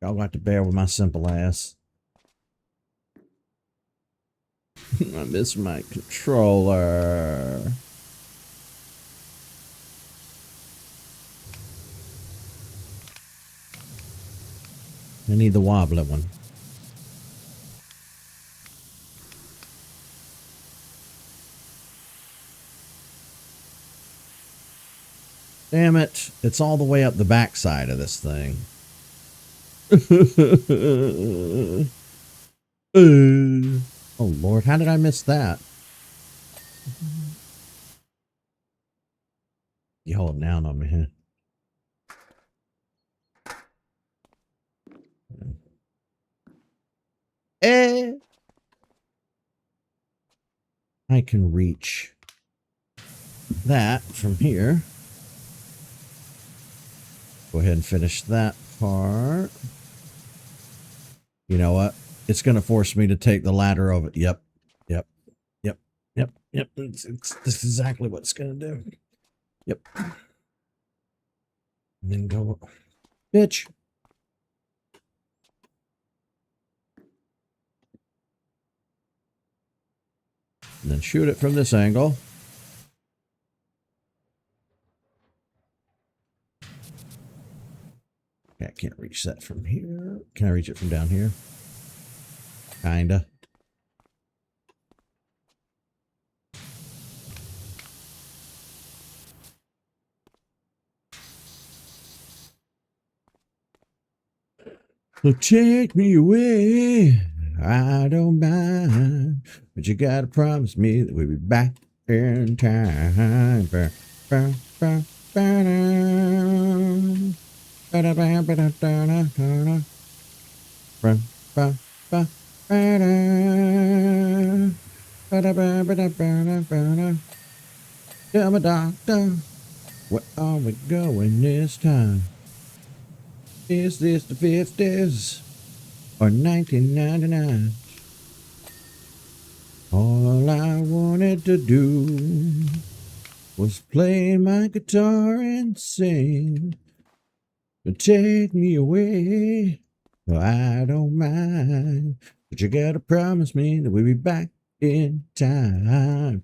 [SPEAKER 1] Y'all got to bear with my simple ass. I miss my controller. I need the wobbly one. Damn it. It's all the way up the backside of this thing. Oh, Lord. How did I miss that? You hold down on me, huh? I can reach that from here. Go ahead and finish that part. You know what? It's going to force me to take the ladder over. Yep. Yep. Yep. Yep. Yep. That's exactly what it's going to do. Yep. And then go. Bitch. And then shoot it from this angle. Okay, I can't reach that from here. Can I reach it from down here? Kinda. So take me away. I don't mind. But you gotta promise me that we'll be back in time. Tell me, doctor, where are we going this time? Is this the 50s or 1999? All I wanted to do was play my guitar and sing. Take me away. Well, I don't mind, but you gotta promise me that we'll be back in time.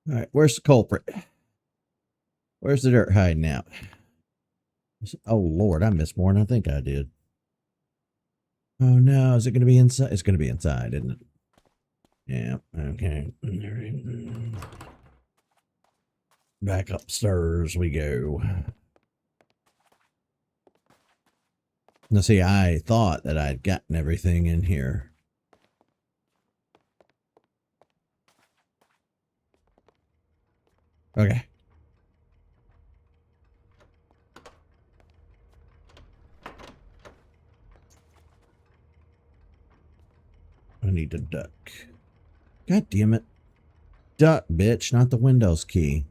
[SPEAKER 1] All right, where's the culprit? Where's the dirt hiding out? Oh, Lord, I missed more than I think I did. Oh, no, is it going to be inside? It's going to be inside, isn't it? Yeah, okay. Back upstairs we go. Now, see, I thought that I'd gotten everything in here. Okay. I need to duck. God damn it. Duck, bitch, not the Windows key.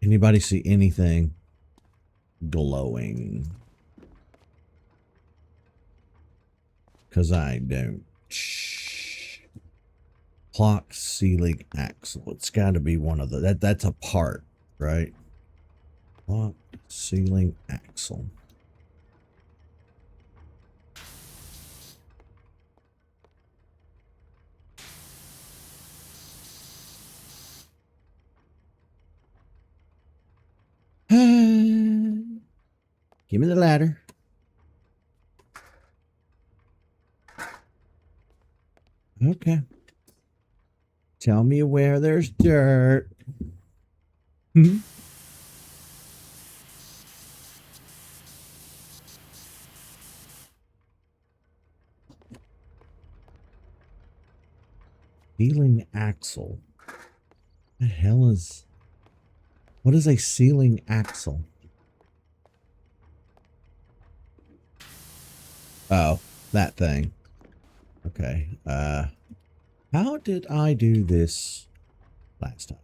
[SPEAKER 1] Anybody see anything glowing? Because I don't. Clock ceiling axle. It's got to be one of the... That's a part, right? Clock ceiling axle. Give me the ladder. Okay. Tell me where there's dirt. Ceiling axle. What the hell is... What is a ceiling axle? Oh, that thing. Okay. How did I do this last time?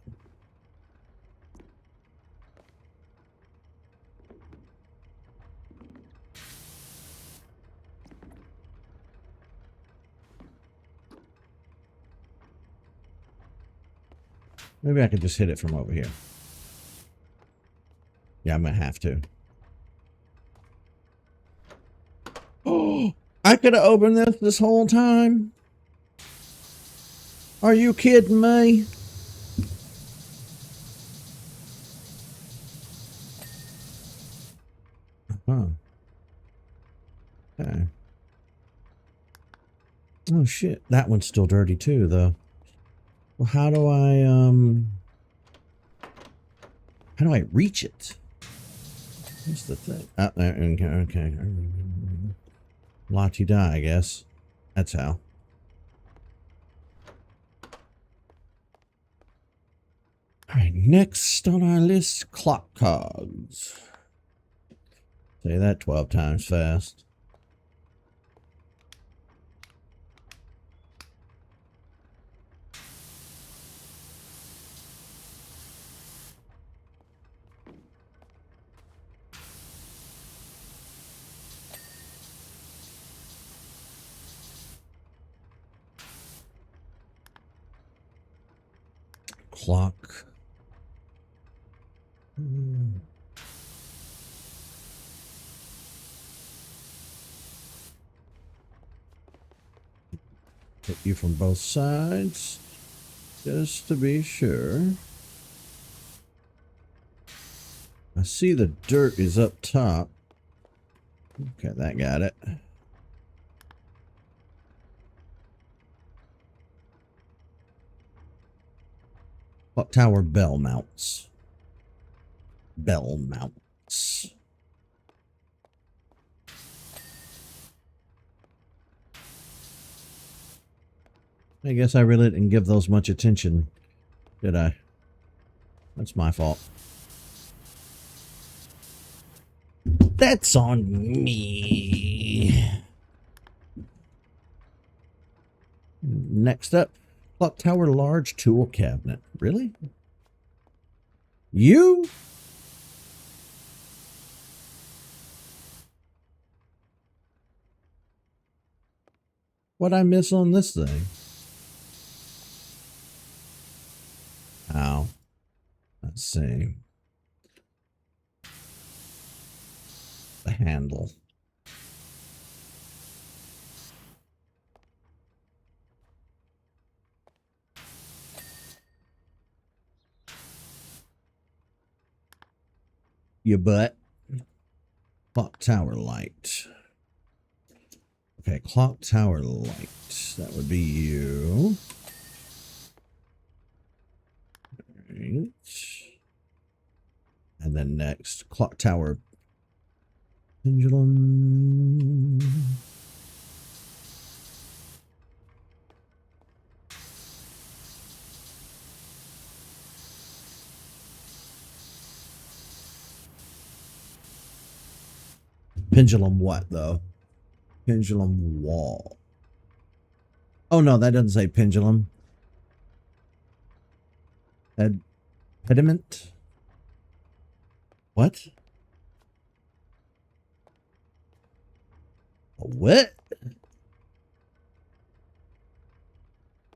[SPEAKER 1] Maybe I could just hit it from over here. Yeah, I'm going to have to. Oh, I could have opened this whole time. Are you kidding me? Huh. Okay. Oh, shit. That one's still dirty, too, though. Well, how do I reach it? What's the thing? Okay. La-ti-da, I guess. That's how. Alright, next on our list, clock cogs. Say that 12 times fast. Clock. Hit you from both sides, just to be sure. I see the dirt is up top. Okay, that got it. Clock tower bell mounts. Bell mounts. I guess I really didn't give those much attention, did I? That's my fault. That's on me. Next up, clock tower large tool cabinet. Really? You? What'd I miss on this thing? Ow. Let's see. The handle. Your butt. Clock tower light. Okay, clock tower light. That would be you. Right. And then next, clock tower pendulum. Pendulum what, though? Pendulum wall. Oh, no, that doesn't say pendulum. Pediment? What? A what?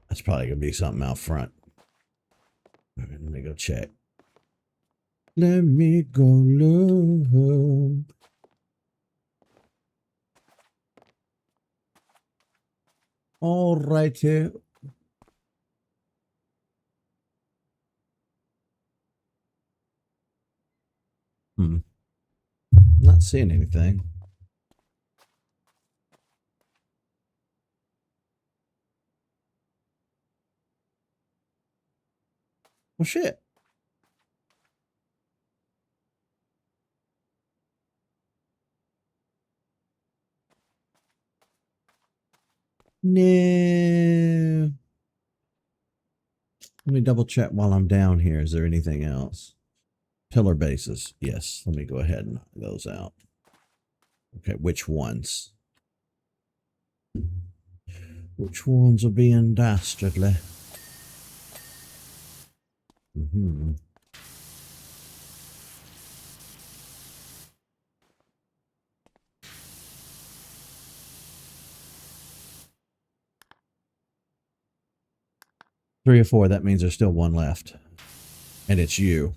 [SPEAKER 1] That's probably going to be something out front. All right, let me go check. Let me go look. All righty. Not seeing anything. Well, shit. No. Let me double check while I'm down here. Is there anything else? Pillar bases. Yes. Let me go ahead and knock those out. Okay, which ones? Which ones are being dastardly? Mm-hmm. Three or four. That means there's still one left. And it's you.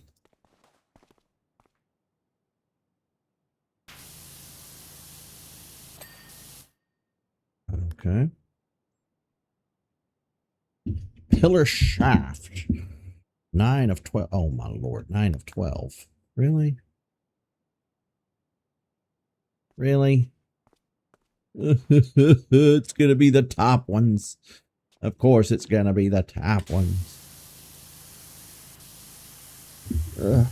[SPEAKER 1] Okay. Pillar shaft. 9 of 12. Oh, my lord. 9 of 12. Really? Really? It's going to be the top ones. Of course, it's going to be the top ones. Ugh.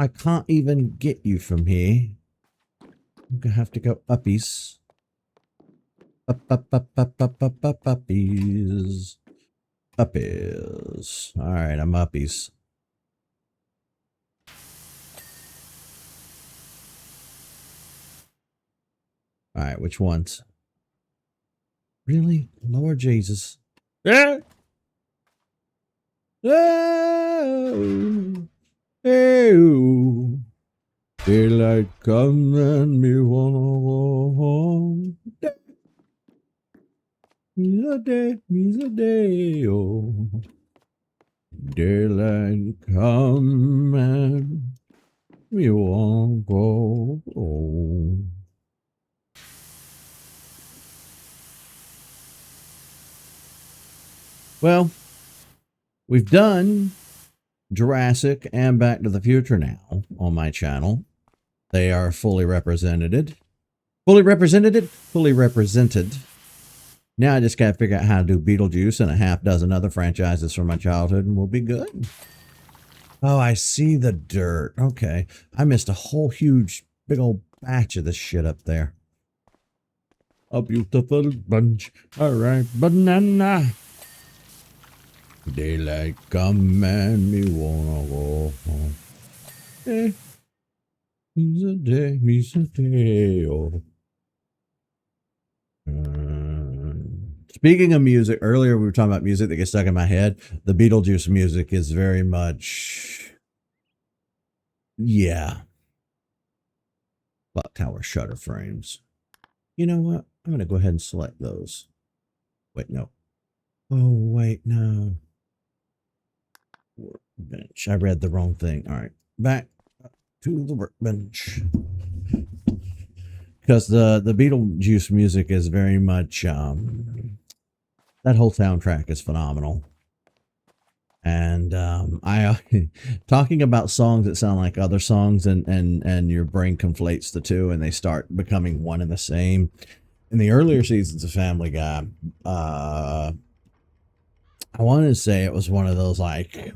[SPEAKER 1] I can't even get you from here. I'm gonna have to go uppies. Uppies. Uppies. Alright, I'm uppies. Alright, which ones? Really? Lord Jesus. Yeah. Oh. Oh. Daylight come and me wanna go home. Me's a day, oh. Daylight come and me wanna go home. Well, we've done Jurassic and Back to the Future now on my channel. They are fully represented. Fully represented. Now I just got to figure out how to do Beetlejuice and a half dozen other franchises from my childhood and we'll be good. Oh, I see the dirt. Okay. I missed a whole huge, big old batch of this shit up there. A beautiful bunch. All right, banana. Daylight come and me wanna go home. Eh. Me's a day, oh. Speaking of music, earlier we were talking about music that gets stuck in my head. The Beetlejuice music is very much, yeah. Clock tower shutter frames. You know what? I'm going to go ahead and select those. Wait, no. Oh, wait, no. Workbench. I read the wrong thing. All right. Back to the workbench. Because the Beetlejuice music is very much, that whole soundtrack is phenomenal. And talking about songs that sound like other songs and your brain conflates the two and they start becoming one and the same. In the earlier seasons of Family Guy, I want to say it was one of those, like,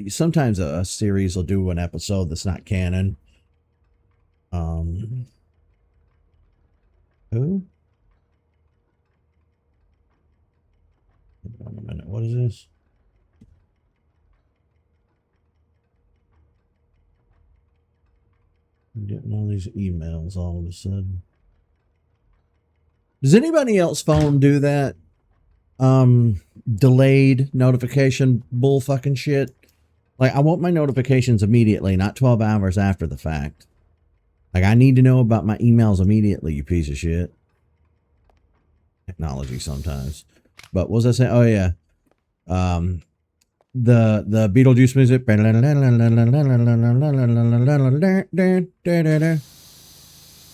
[SPEAKER 1] sometimes a series will do an episode that's not canon. Who? Hold on a minute. What is this? I'm getting all these emails all of a sudden. Does anybody else phone do that? Delayed notification bull fucking shit. Like, I want my notifications immediately, not 12 hours after the fact. Like, I need to know about my emails immediately, you piece of shit. Technology sometimes. But what was I saying? Oh, yeah. The Beetlejuice music.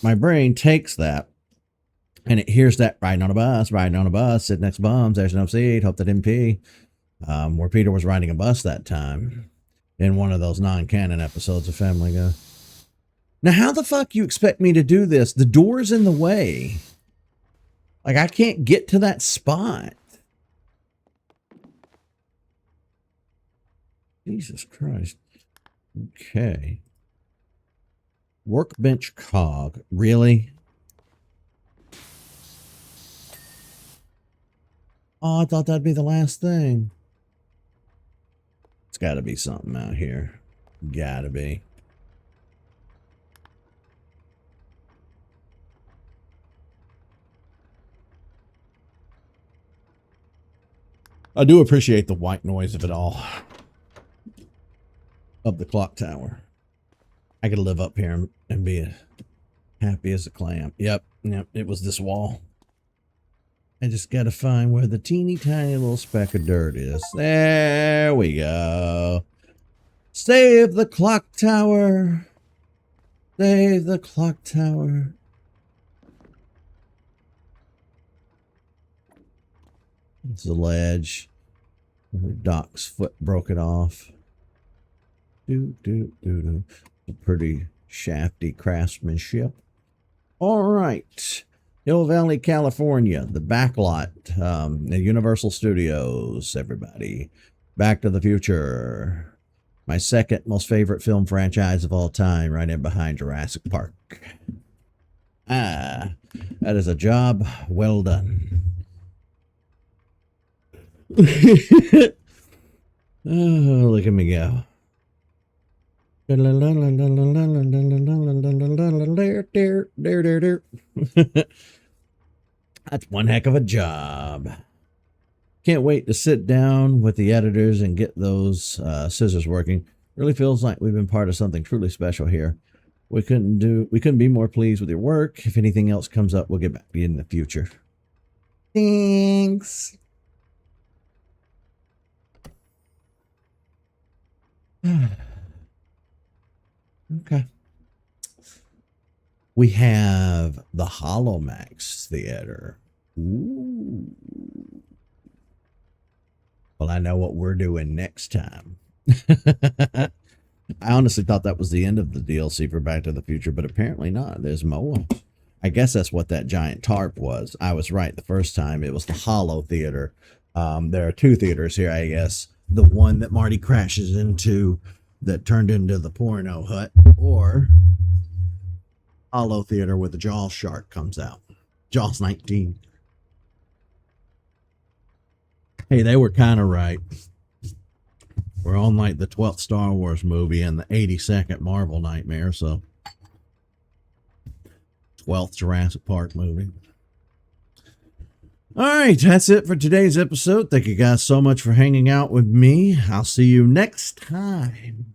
[SPEAKER 1] My brain takes that and it hears that riding on a bus, sitting next to bums, there's no seat, hope that didn't pee. Where Peter was riding a bus that time in one of those non-canon episodes of Family Guy. Now, how the fuck you expect me to do this? The door's in the way. Like, I can't get to that spot. Jesus Christ. Okay. Workbench cog. Really? Oh, I thought that'd be the last thing. It's got to be something out here. Gotta be. I do appreciate the white noise of it all. Of the clock tower. I could live up here and be happy as a clam. Yep, it was this wall. I just gotta find where the teeny tiny little speck of dirt is. There we go. Save the clock tower. Save the clock tower. It's a ledge. Doc's foot broke it off. A pretty shafty craftsmanship. All right. Hill Valley, California, the backlot, the Universal Studios, everybody. Back to the Future. My second most favorite film franchise of all time, right in behind Jurassic Park. Ah, that is a job well done. Oh, look at me go. That's one heck of a job. Can't wait to sit down with the editors and get those scissors working. Really feels like we've been part of something truly special here. We couldn't be more pleased with your work. If anything else comes up, we'll get back to you in the future. Thanks. Okay. We have the Holomax Theater. Ooh. Well, I know what we're doing next time. I honestly thought that was the end of the DLC for Back to the Future, but apparently not. There's more. I guess that's what that giant tarp was. I was right the first time. It was the Holo Theater. There are two theaters here, I guess. The one that Marty crashes into that turned into the porno hut, or Holo Theater where the Jaws shark comes out. Jaws 19. Hey, they were kind of right. We're on like the 12th Star Wars movie and the 82nd Marvel Nightmare, so 12th Jurassic Park movie. All right, that's it for today's episode. Thank you guys so much for hanging out with me. I'll see you next time.